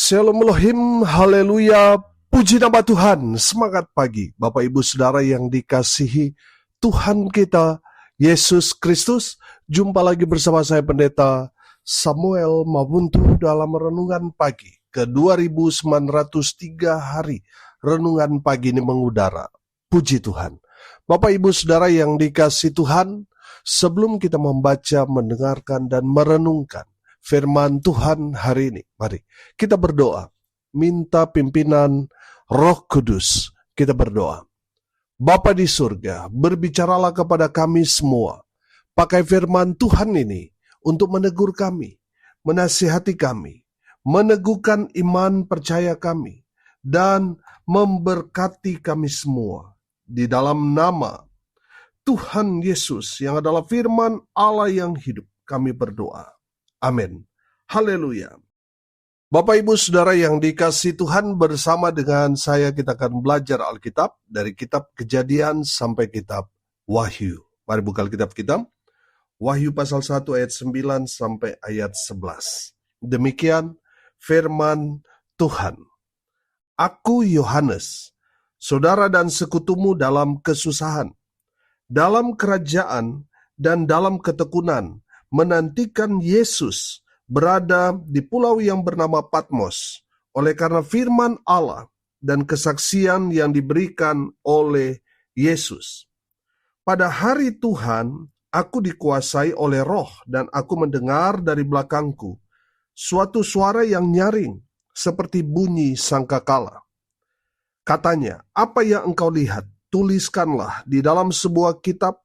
Shalom Elohim, haleluya, puji nama Tuhan, semangat pagi. Bapak Ibu Saudara yang dikasihi Tuhan kita, Yesus Kristus. Jumpa lagi bersama saya Pendeta Samuel Mabuntu dalam Renungan Pagi ke 2903 hari. Renungan pagi ini mengudara, puji Tuhan. Bapak Ibu Saudara yang dikasihi Tuhan, sebelum kita membaca, mendengarkan, dan merenungkan firman Tuhan hari ini, mari kita berdoa, minta pimpinan Roh Kudus. Kita berdoa. Bapa di surga, berbicaralah kepada kami semua, pakai firman Tuhan ini untuk menegur kami, menasihati kami, meneguhkan iman percaya kami, dan memberkati kami semua. Di dalam nama Tuhan Yesus yang adalah firman Allah yang hidup, kami berdoa. Amin. Haleluya. Bapak Ibu Saudara yang dikasihi Tuhan, bersama dengan saya kita akan belajar Alkitab dari kitab Kejadian sampai kitab Wahyu. Mari buka Alkitab kita. Wahyu pasal 1 ayat 9 sampai ayat 11. Demikian firman Tuhan. Aku Yohanes, saudara dan sekutumu dalam kesusahan, dalam kerajaan dan dalam ketekunan, menantikan Yesus berada di pulau yang bernama Patmos oleh karena firman Allah dan kesaksian yang diberikan oleh Yesus. Pada hari Tuhan, aku dikuasai oleh Roh dan aku mendengar dari belakangku suatu suara yang nyaring seperti bunyi sangkakala. Katanya, apa yang engkau lihat, tuliskanlah di dalam sebuah kitab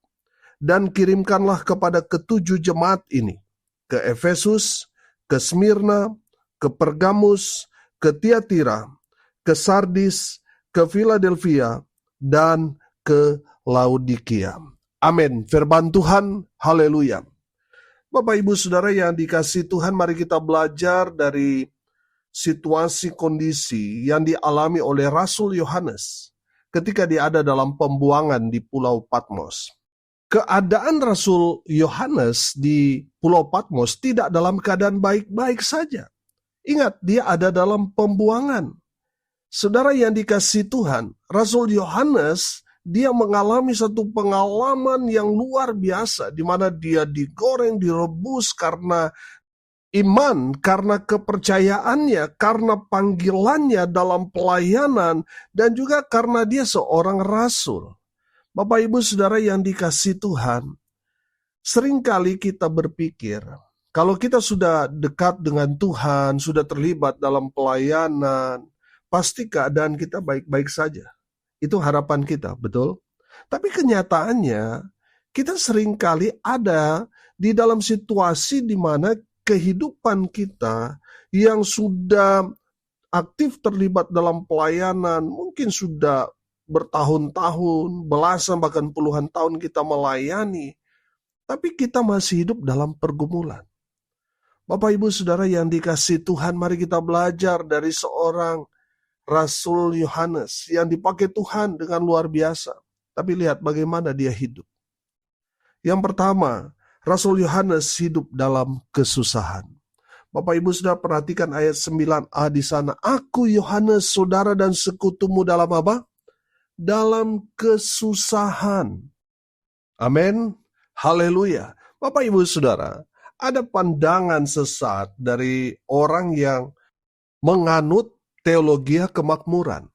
dan kirimkanlah kepada ketujuh jemaat ini, ke Efesus, ke Smyrna, ke Pergamus, ke Tiatira, ke Sardis, ke Philadelphia, dan ke Laodikia. Amin. Firman Tuhan, haleluya. Bapak Ibu Saudara yang dikasihi Tuhan, mari kita belajar dari situasi kondisi yang dialami oleh Rasul Yohanes ketika dia ada dalam pembuangan di Pulau Patmos. Keadaan Rasul Yohanes di Pulau Patmos tidak dalam keadaan baik-baik saja. Ingat, dia ada dalam pembuangan. Saudara yang dikasihi Tuhan, Rasul Yohanes, dia mengalami satu pengalaman yang luar biasa, di mana dia digoreng, direbus karena iman, karena kepercayaannya, karena panggilannya dalam pelayanan, dan juga karena dia seorang rasul. Bapak Ibu Saudara yang dikasihi Tuhan, seringkali kita berpikir, kalau kita sudah dekat dengan Tuhan, sudah terlibat dalam pelayanan, pasti keadaan kita baik-baik saja. Itu harapan kita, betul? Tapi kenyataannya, kita seringkali ada di dalam situasi di mana kehidupan kita yang sudah aktif terlibat dalam pelayanan, mungkin sudah bertahun-tahun, belasan bahkan puluhan tahun kita melayani, tapi kita masih hidup dalam pergumulan. Bapak Ibu Saudara yang dikasihi Tuhan, mari kita belajar dari seorang Rasul Yohanes yang dipakai Tuhan dengan luar biasa. Tapi lihat bagaimana dia hidup. Yang pertama, Rasul Yohanes hidup dalam kesusahan. Bapak Ibu Saudara perhatikan ayat 9a di sana. Aku Yohanes, saudara dan sekutumu dalam apa? Dalam kesusahan. Amin. Haleluya. Bapak Ibu Saudara, ada pandangan sesat dari orang yang menganut teologi kemakmuran.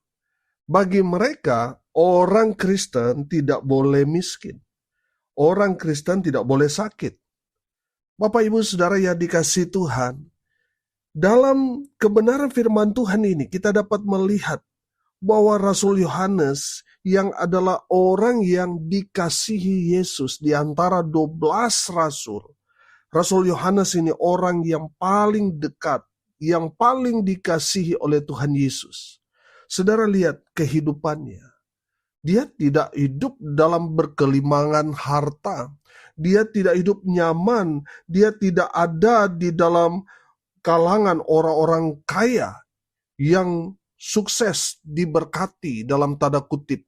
Bagi mereka, orang Kristen tidak boleh miskin. Orang Kristen tidak boleh sakit. Bapak Ibu Saudara yang dikasihi Tuhan, dalam kebenaran firman Tuhan ini kita dapat melihat bahwa Rasul Yohanes yang adalah orang yang dikasihi Yesus di antara 12 rasul. Rasul Yohanes ini orang yang paling dekat, yang paling dikasihi oleh Tuhan Yesus. Saudara lihat kehidupannya. Dia tidak hidup dalam berkelimangan harta. Dia tidak hidup nyaman. Dia tidak ada di dalam kalangan orang-orang kaya yang sukses diberkati dalam tanda kutip.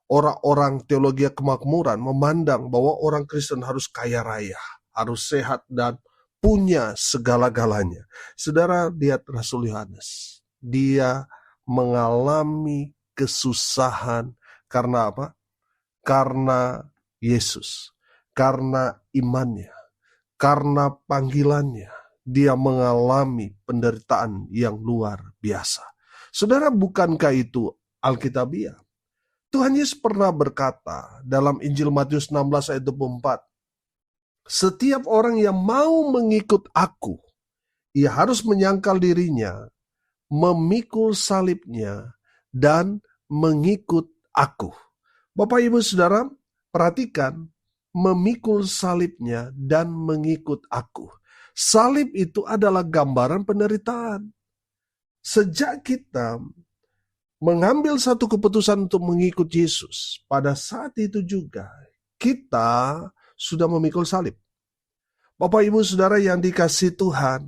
Orang-orang teologi kemakmuran memandang bahwa orang Kristen harus kaya raya, harus sehat dan punya segala-galanya. Saudara lihat Rasul Yohanes. dia mengalami kesusahan. Karena apa? Karena Yesus, karena imannya, karena panggilannya, dia mengalami penderitaan yang luar biasa. Saudara, bukankah itu Alkitabiah? Tuhan Yesus pernah berkata dalam Injil Matius 16 ayat 24, setiap orang yang mau mengikut aku, ia harus menyangkal dirinya, memikul salibnya, dan mengikut aku. Bapak Ibu Saudara, perhatikan, memikul salibnya dan mengikut aku. Salib itu adalah gambaran penderitaan. Sejak kita mengambil satu keputusan untuk mengikut Yesus, pada saat itu juga kita sudah memikul salib. Bapak Ibu Saudara yang dikasihi Tuhan,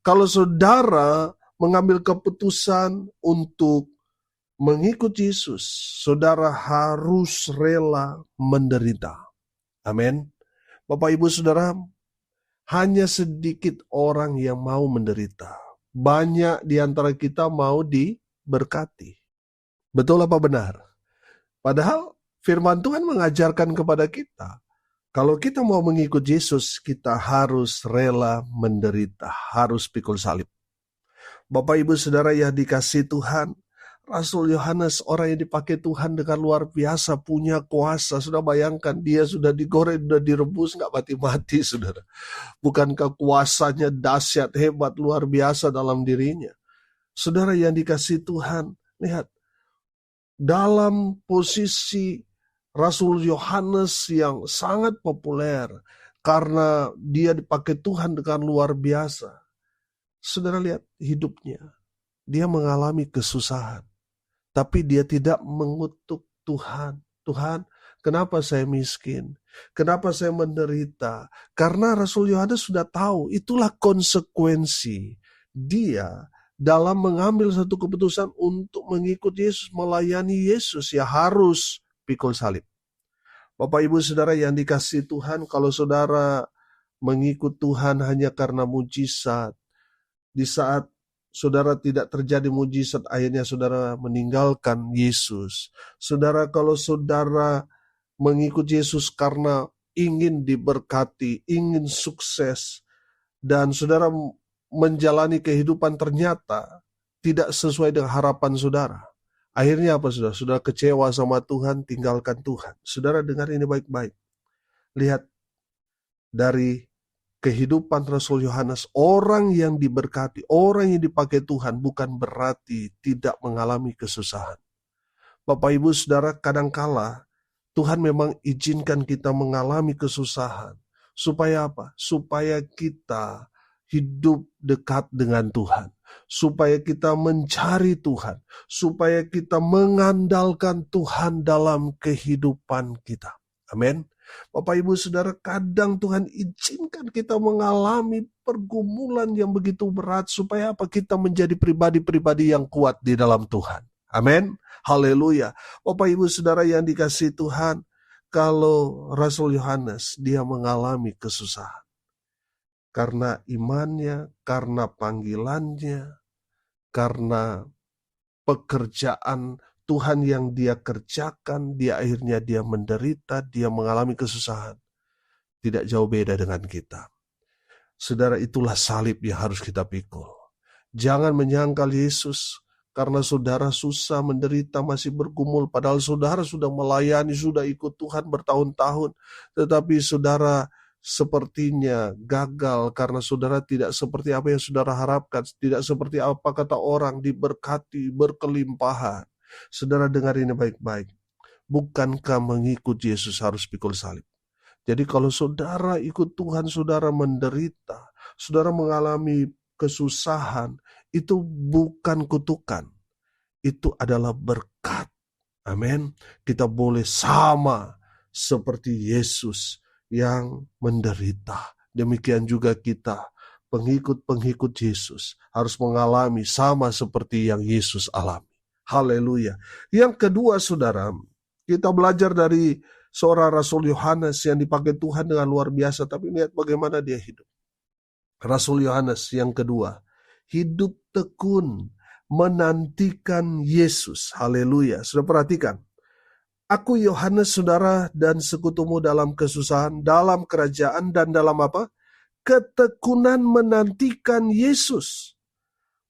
kalau saudara mengambil keputusan untuk mengikut Yesus, saudara harus rela menderita. Amin. Bapak Ibu Saudara, hanya sedikit orang yang mau menderita. Banyak di antara kita mau diberkati. Betul apa benar? Padahal firman Tuhan mengajarkan kepada kita, kalau kita mau mengikut Yesus, kita harus rela menderita, harus pikul salib. Bapak Ibu Saudara yang dikasihi Tuhan, Rasul Yohanes, orang yang dipakai Tuhan dengan luar biasa, punya kuasa. Sudah bayangkan, dia sudah digoreng, sudah direbus, gak mati-mati, saudara. Bukankah kuasanya dahsyat, hebat, luar biasa dalam dirinya? Saudara yang dikasihi Tuhan, lihat, dalam posisi Rasul Yohanes yang sangat populer, karena dia dipakai Tuhan dengan luar biasa. Saudara lihat hidupnya, dia mengalami kesusahan. Tapi dia tidak mengutuk Tuhan. Tuhan, kenapa saya miskin? Kenapa saya menderita? Karena Rasul Yohanes sudah tahu, itulah konsekuensi dia dalam mengambil satu keputusan untuk mengikut Yesus, melayani Yesus, ya harus pikul salib. Bapak Ibu Saudara yang dikasihi Tuhan, kalau saudara mengikut Tuhan hanya karena mujizat, di saat saudara tidak terjadi mujizat, akhirnya saudara meninggalkan Yesus. Saudara, kalau saudara mengikut Yesus karena ingin diberkati, ingin sukses, dan saudara menjalani kehidupan ternyata tidak sesuai dengan harapan saudara, akhirnya apa saudara? Saudara kecewa sama Tuhan, tinggalkan Tuhan. Saudara dengar ini baik-baik. Lihat dari kehidupan Rasul Yohanes, orang yang diberkati, orang yang dipakai Tuhan bukan berarti tidak mengalami kesusahan. Bapak Ibu Saudara, kadangkala Tuhan memang izinkan kita mengalami kesusahan. Supaya apa? Supaya kita hidup dekat dengan Tuhan. Supaya kita mencari Tuhan. Supaya kita mengandalkan Tuhan dalam kehidupan kita. Amin. Bapak Ibu Saudara, kadang Tuhan izinkan kita mengalami pergumulan yang begitu berat supaya apa? Kita menjadi pribadi-pribadi yang kuat di dalam Tuhan. Amin. Haleluya. Bapak Ibu Saudara yang dikasihi Tuhan, kalau Rasul Yohanes dia mengalami kesusahan karena imannya, karena panggilannya, karena pekerjaan Tuhan yang dia kerjakan, akhirnya dia menderita, dia mengalami kesusahan. Tidak jauh beda dengan kita. Saudara, itulah salib yang harus kita pikul. Jangan menyangkal Yesus karena saudara susah, menderita, masih bergumul. Padahal saudara sudah melayani, sudah ikut Tuhan bertahun-tahun. Tetapi saudara sepertinya gagal karena saudara tidak seperti apa yang saudara harapkan. Tidak seperti apa kata orang, diberkati, berkelimpahan. Saudara dengar ini baik-baik. Bukankah mengikut Yesus harus pikul salib? Jadi kalau saudara ikut Tuhan, saudara menderita, saudara mengalami kesusahan, itu bukan kutukan. Itu adalah berkat. Amin. Kita boleh sama seperti Yesus yang menderita. Demikian juga kita, pengikut-pengikut Yesus, harus mengalami sama seperti yang Yesus alami. Haleluya. Yang kedua saudara, kita belajar dari seorang Rasul Yohanes yang dipakai Tuhan dengan luar biasa. Tapi lihat bagaimana dia hidup. Rasul Yohanes yang kedua, hidup tekun, menantikan Yesus. Haleluya. Sudah perhatikan. Aku Yohanes saudara dan sekutumu dalam kesusahan, dalam kerajaan dan dalam apa? Ketekunan menantikan Yesus.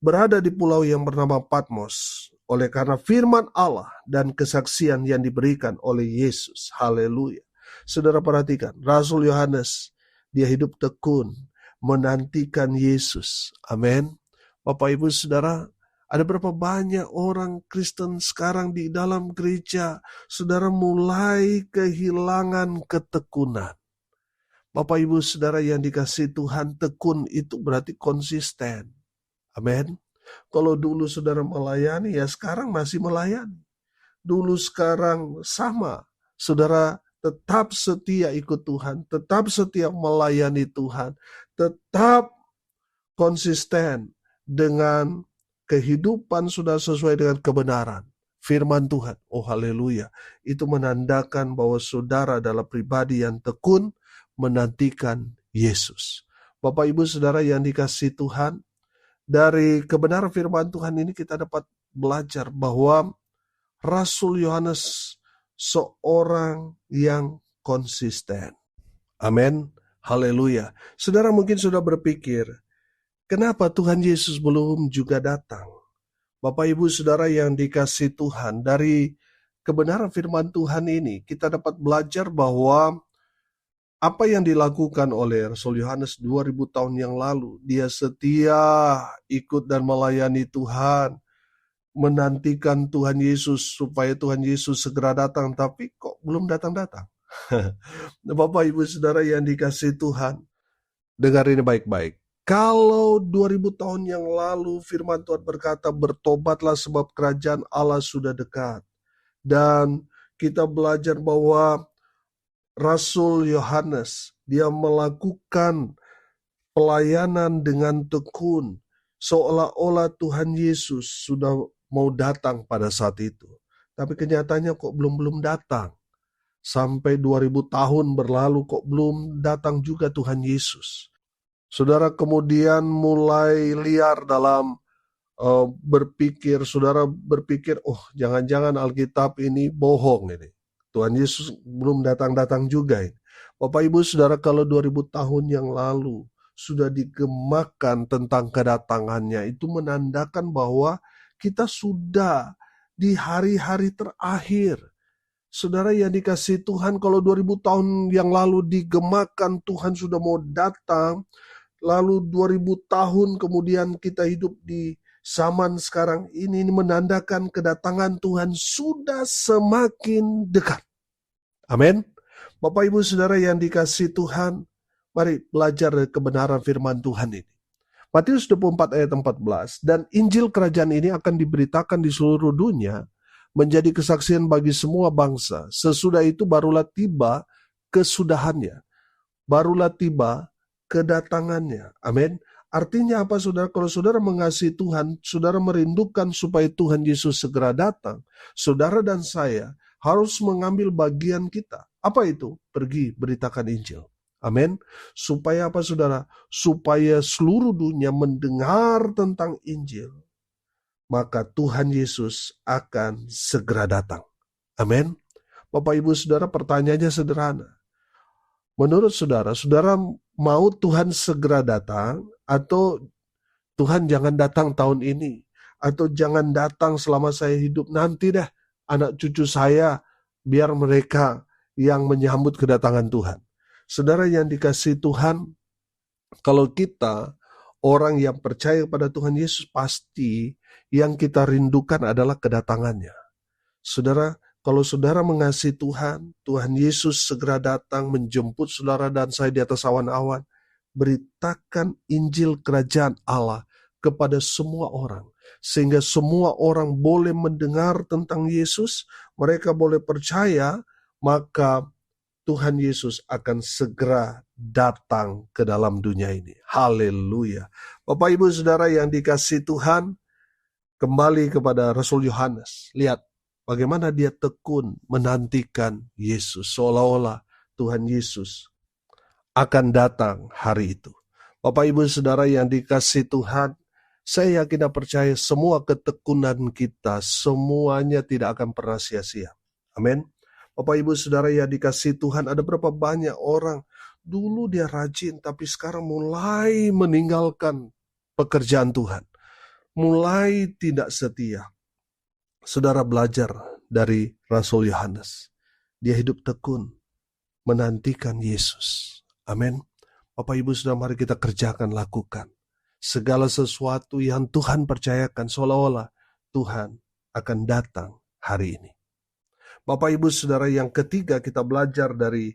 Berada di pulau yang bernama Patmos. Oleh karena firman Allah dan kesaksian yang diberikan oleh Yesus. Haleluya. Saudara perhatikan, Rasul Yohanes, dia hidup tekun, menantikan Yesus. Amin. Bapak Ibu Saudara, ada berapa banyak orang Kristen sekarang di dalam gereja, saudara mulai kehilangan ketekunan. Bapak Ibu Saudara yang dikasihi Tuhan, tekun itu berarti konsisten. Amin. Kalau dulu saudara melayani, ya sekarang masih melayani. Dulu sekarang sama, saudara tetap setia ikut Tuhan, tetap setia melayani Tuhan, tetap konsisten dengan kehidupan sudah sesuai dengan kebenaran. Firman Tuhan, oh haleluya, itu menandakan bahwa saudara adalah pribadi yang tekun menantikan Yesus. Bapak Ibu Saudara yang dikasihi Tuhan, dari kebenaran firman Tuhan ini kita dapat belajar bahwa Rasul Yohanes seorang yang konsisten. Amin. Haleluya. Saudara mungkin sudah berpikir, kenapa Tuhan Yesus belum juga datang? Bapak Ibu Saudara yang dikasihi Tuhan, dari kebenaran firman Tuhan ini kita dapat belajar bahwa apa yang dilakukan oleh Rasul Yohanes 2000 tahun yang lalu, dia setia ikut dan melayani Tuhan, menantikan Tuhan Yesus supaya Tuhan Yesus segera datang, tapi kok belum datang-datang. Bapak Ibu Saudara yang dikasihi Tuhan, dengar ini baik-baik. Kalau 2000 tahun yang lalu firman Tuhan berkata, bertobatlah sebab kerajaan Allah sudah dekat. Dan kita belajar bahwa Rasul Yohanes, dia melakukan pelayanan dengan tekun, seolah-olah Tuhan Yesus sudah mau datang pada saat itu. Tapi kenyataannya kok belum datang. Sampai 2000 tahun berlalu kok belum datang juga Tuhan Yesus. Saudara kemudian mulai liar dalam berpikir, saudara berpikir, oh jangan-jangan Alkitab ini bohong ini. Tuhan Yesus belum datang-datang juga ini. Bapak Ibu Saudara, kalau 2000 tahun yang lalu sudah digemakan tentang kedatangannya, itu menandakan bahwa kita sudah di hari-hari terakhir. Saudara yang dikasihi Tuhan, kalau 2000 tahun yang lalu digemakan Tuhan sudah mau datang, lalu 2000 tahun kemudian kita hidup di zaman sekarang ini menandakan kedatangan Tuhan sudah semakin dekat. Amin. Bapak Ibu Saudara yang dikasihi Tuhan, mari belajar kebenaran firman Tuhan ini. Matius 24 ayat 14, dan Injil kerajaan ini akan diberitakan di seluruh dunia, menjadi kesaksian bagi semua bangsa. Sesudah itu barulah tiba kesudahannya. Barulah tiba kedatangannya. Amin. Artinya apa saudara? Kalau saudara mengasihi Tuhan, saudara merindukan supaya Tuhan Yesus segera datang, saudara dan saya harus mengambil bagian kita. Apa itu? Pergi beritakan Injil. Amin. Supaya apa saudara? Supaya seluruh dunia mendengar tentang Injil. Maka Tuhan Yesus akan segera datang. Amin. Bapak Ibu Saudara, pertanyaannya sederhana. Menurut saudara, saudara mau Tuhan segera datang atau Tuhan jangan datang tahun ini, atau jangan datang selama saya hidup, nanti dah anak cucu saya biar mereka yang menyambut kedatangan Tuhan. Saudara yang dikasihi Tuhan, kalau kita orang yang percaya kepada Tuhan Yesus, pasti yang kita rindukan adalah kedatangannya. Saudara, kalau saudara mengasihi Tuhan, Tuhan Yesus segera datang menjemput saudara dan saya di atas awan-awan. Beritakan Injil kerajaan Allah kepada semua orang. Sehingga semua orang boleh mendengar tentang Yesus, mereka boleh percaya, maka Tuhan Yesus akan segera datang ke dalam dunia ini. Haleluya. Bapak Ibu Saudara yang dikasihi Tuhan, kembali kepada Rasul Yohanes. Lihat bagaimana dia tekun menantikan Yesus. Seolah-olah Tuhan Yesus akan datang hari itu. Bapak Ibu Saudara yang dikasihi Tuhan, Saya yakin dan percaya semua ketekunan kita, semuanya tidak akan pernah sia-sia. Amin. Bapak Ibu Saudara yang dikasihi Tuhan, ada berapa banyak orang dulu dia rajin tapi sekarang mulai meninggalkan pekerjaan Tuhan. Mulai tidak setia. Saudara belajar dari Rasul Yohanes. Dia hidup tekun, menantikan Yesus. Amin. Bapak Ibu Saudara, mari kita kerjakan, lakukan. Segala sesuatu yang Tuhan percayakan seolah-olah Tuhan akan datang hari ini. Bapak Ibu Saudara, yang ketiga kita belajar dari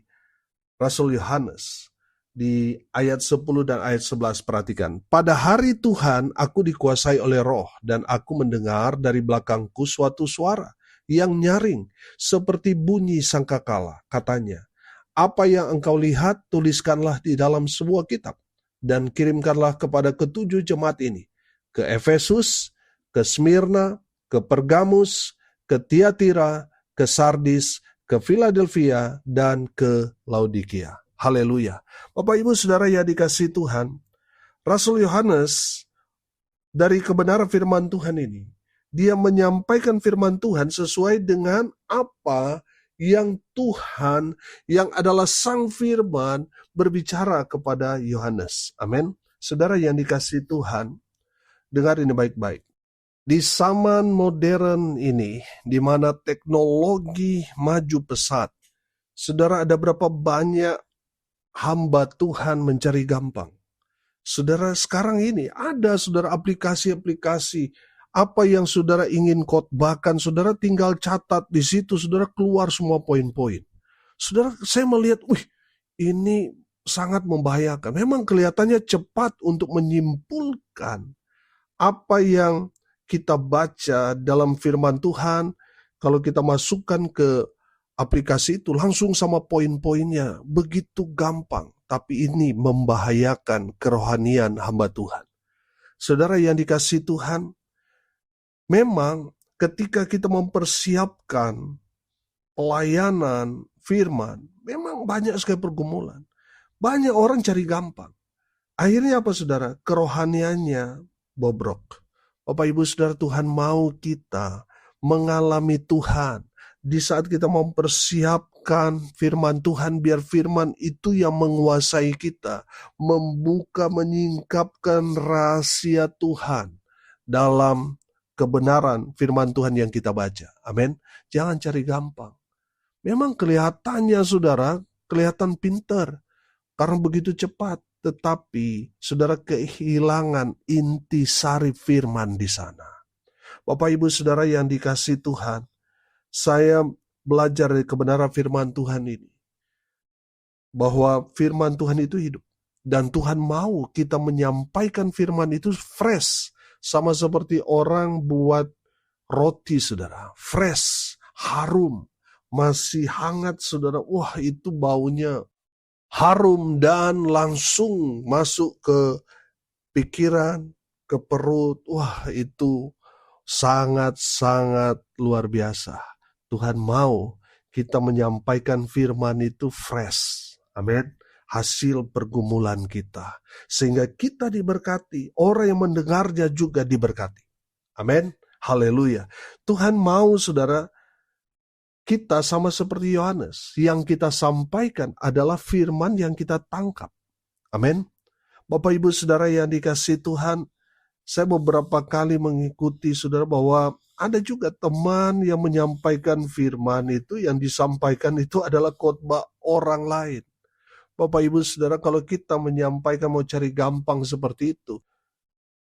Rasul Yohanes di ayat 10 dan ayat 11, perhatikan. Pada hari Tuhan aku dikuasai oleh Roh dan aku mendengar dari belakangku suatu suara yang nyaring seperti bunyi sangkakala. Katanya, apa yang engkau lihat tuliskanlah di dalam sebuah kitab dan kirimkanlah kepada ketujuh jemaat ini, ke Efesus, ke Smyrna, ke Pergamus, ke Tiatira, ke Sardis, ke Philadelphia, dan ke Laodikia. Haleluya. Bapak Ibu Saudara yang dikasihi Tuhan, Rasul Yohanes dari kebenaran firman Tuhan ini, dia menyampaikan firman Tuhan sesuai dengan apa yang Tuhan, yang adalah Sang Firman, berbicara kepada Yohanes. Amin. Saudara yang dikasihi Tuhan, dengar ini baik-baik. Di zaman modern ini, di mana teknologi maju pesat, saudara, ada berapa banyak hamba Tuhan mencari gampang. Saudara, sekarang ini ada saudara aplikasi-aplikasi, apa yang saudara ingin khotbahkan, saudara tinggal catat di situ, saudara keluar semua poin-poin. Saudara, saya melihat, ini sangat membahayakan. Memang kelihatannya cepat untuk menyimpulkan apa yang kita baca dalam firman Tuhan. Kalau kita masukkan ke aplikasi itu langsung sama poin-poinnya, begitu gampang. Tapi ini membahayakan kerohanian hamba Tuhan. Saudara yang dikasihi Tuhan, memang ketika kita mempersiapkan pelayanan firman, memang banyak sekali pergumulan. Banyak orang cari gampang. Akhirnya apa saudara? Kerohaniannya bobrok. Bapak Ibu Saudara, Tuhan mau kita mengalami Tuhan. Di saat kita mempersiapkan firman Tuhan, biar firman itu yang menguasai kita. Membuka, menyingkapkan rahasia Tuhan dalam kebenaran firman Tuhan yang kita baca. Amin. Jangan cari gampang. Memang kelihatannya saudara, kelihatan pintar. Karena begitu cepat. Tetapi saudara kehilangan intisari firman di sana. Bapak Ibu Saudara yang dikasihi Tuhan, saya belajar dari kebenaran firman Tuhan ini. Bahwa firman Tuhan itu hidup. Dan Tuhan mau kita menyampaikan firman itu fresh. Sama seperti orang buat roti saudara. Fresh, harum, masih hangat saudara. Wah, itu baunya harum dan langsung masuk ke pikiran, ke perut. Wah, itu sangat-sangat luar biasa. Tuhan mau kita menyampaikan firman itu fresh. Amin. Hasil pergumulan kita. Sehingga kita diberkati. Orang yang mendengarnya juga diberkati. Amin. Haleluya. Tuhan mau saudara, kita sama seperti Yohanes. Yang kita sampaikan adalah firman yang kita tangkap. Amin. Bapak Ibu Saudara yang dikasihi Tuhan, saya beberapa kali mengikuti saudara bahwa ada juga teman yang menyampaikan firman itu, yang disampaikan itu adalah khotbah orang lain. Bapak Ibu Saudara, kalau kita menyampaikan mau cari gampang seperti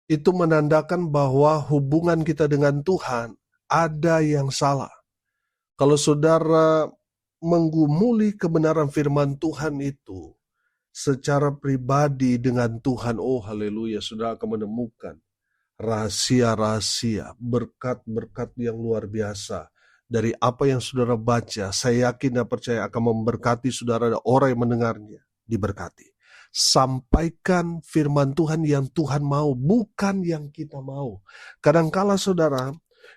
itu menandakan bahwa hubungan kita dengan Tuhan ada yang salah. Kalau saudara menggumuli kebenaran firman Tuhan itu secara pribadi dengan Tuhan, oh haleluya, saudara akan menemukan rahasia-rahasia, berkat-berkat yang luar biasa dari apa yang saudara baca. Saya yakin dan percaya akan memberkati saudara dan orang yang mendengarnya diberkati. Sampaikan firman Tuhan yang Tuhan mau, bukan yang kita mau. Kadangkala saudara,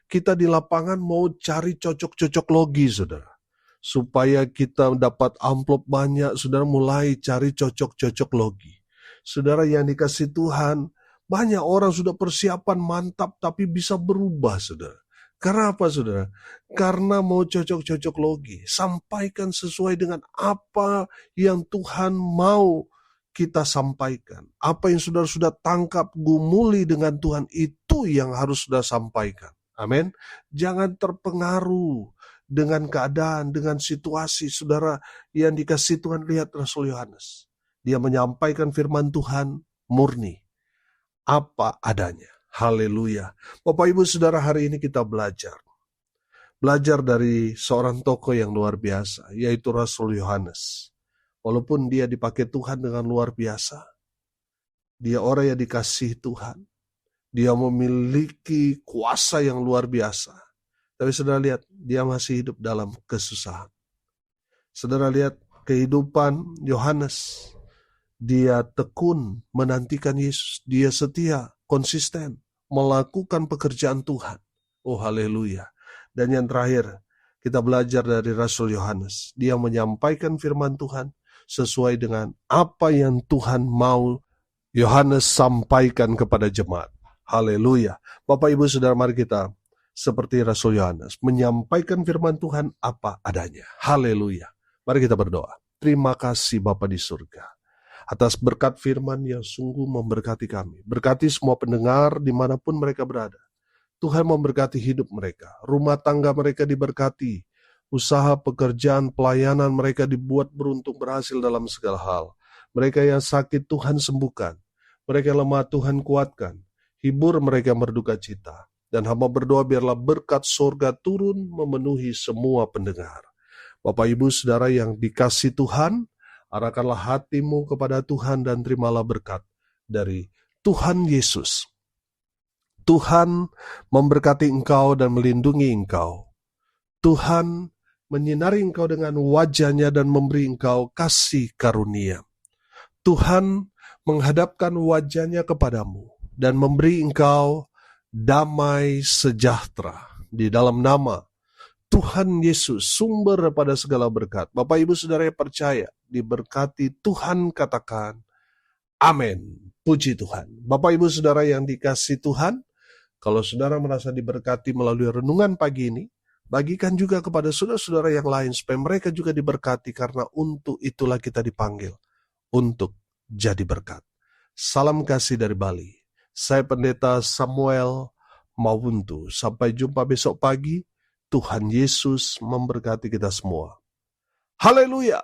kita di lapangan mau cari cocok-cocok logi saudara. Supaya kita dapat amplop banyak, saudara mulai cari cocok-cocok logi. Saudara yang dikasihi Tuhan, Banyak orang sudah persiapan mantap tapi bisa berubah, saudara. Karena apa, saudara? Karena mau cocok-cocok logi. Sampaikan sesuai dengan apa yang Tuhan mau kita sampaikan. Apa yang saudara sudah tangkap, gumuli dengan Tuhan, itu yang harus saudara sampaikan. Amin. Jangan terpengaruh dengan keadaan, dengan situasi, saudara, yang dikasih Tuhan. Lihat Rasul Yohanes. Dia menyampaikan firman Tuhan murni, apa adanya. Haleluya. Bapak Ibu Saudara, hari ini kita belajar dari seorang tokoh yang luar biasa, yaitu Rasul Yohanes. Walaupun dia dipakai Tuhan dengan luar biasa, dia orang yang dikasihi Tuhan, dia memiliki kuasa yang luar biasa. Tapi saudara lihat, dia masih hidup dalam kesusahan. Saudara lihat kehidupan Yohanes. Dia tekun menantikan Yesus. Dia setia, konsisten, melakukan pekerjaan Tuhan. Oh haleluya. Dan yang terakhir, kita belajar dari Rasul Yohanes. Dia menyampaikan firman Tuhan sesuai dengan apa yang Tuhan mau Yohanes sampaikan kepada jemaat. Haleluya. Bapak Ibu Saudara, mari kita seperti Rasul Yohanes menyampaikan firman Tuhan apa adanya. Haleluya. Mari kita berdoa. Terima kasih Bapa di surga atas berkat firman yang sungguh memberkati kami. Berkati semua pendengar dimanapun mereka berada. Tuhan memberkati hidup mereka. Rumah tangga mereka diberkati. Usaha, pekerjaan, pelayanan mereka dibuat beruntung, berhasil dalam segala hal. Mereka yang sakit Tuhan sembuhkan. Mereka yang lemah Tuhan kuatkan. Hibur mereka berduka cita. Dan hamba berdoa biarlah berkat surga turun memenuhi semua pendengar. Bapak Ibu Saudara yang dikasih Tuhan, arahkanlah hatimu kepada Tuhan dan terimalah berkat dari Tuhan Yesus. Tuhan memberkati engkau dan melindungi engkau. Tuhan menyinari engkau dengan wajah-Nya dan memberi engkau kasih karunia. Tuhan menghadapkan wajah-Nya kepadamu dan memberi engkau damai sejahtera. Di dalam nama Tuhan Yesus, sumber pada segala berkat. Bapak Ibu Saudara yang percaya, diberkati Tuhan, katakan amin. Puji Tuhan. Bapak Ibu Saudara yang dikasih Tuhan, kalau saudara merasa diberkati melalui renungan pagi ini, bagikan juga kepada saudara-saudara yang lain supaya mereka juga diberkati, karena untuk itulah kita dipanggil untuk jadi berkat. Salam kasih dari Bali. Saya Pendeta Samuel Mawuntu. Sampai jumpa besok pagi. Tuhan Yesus memberkati kita semua. Haleluya.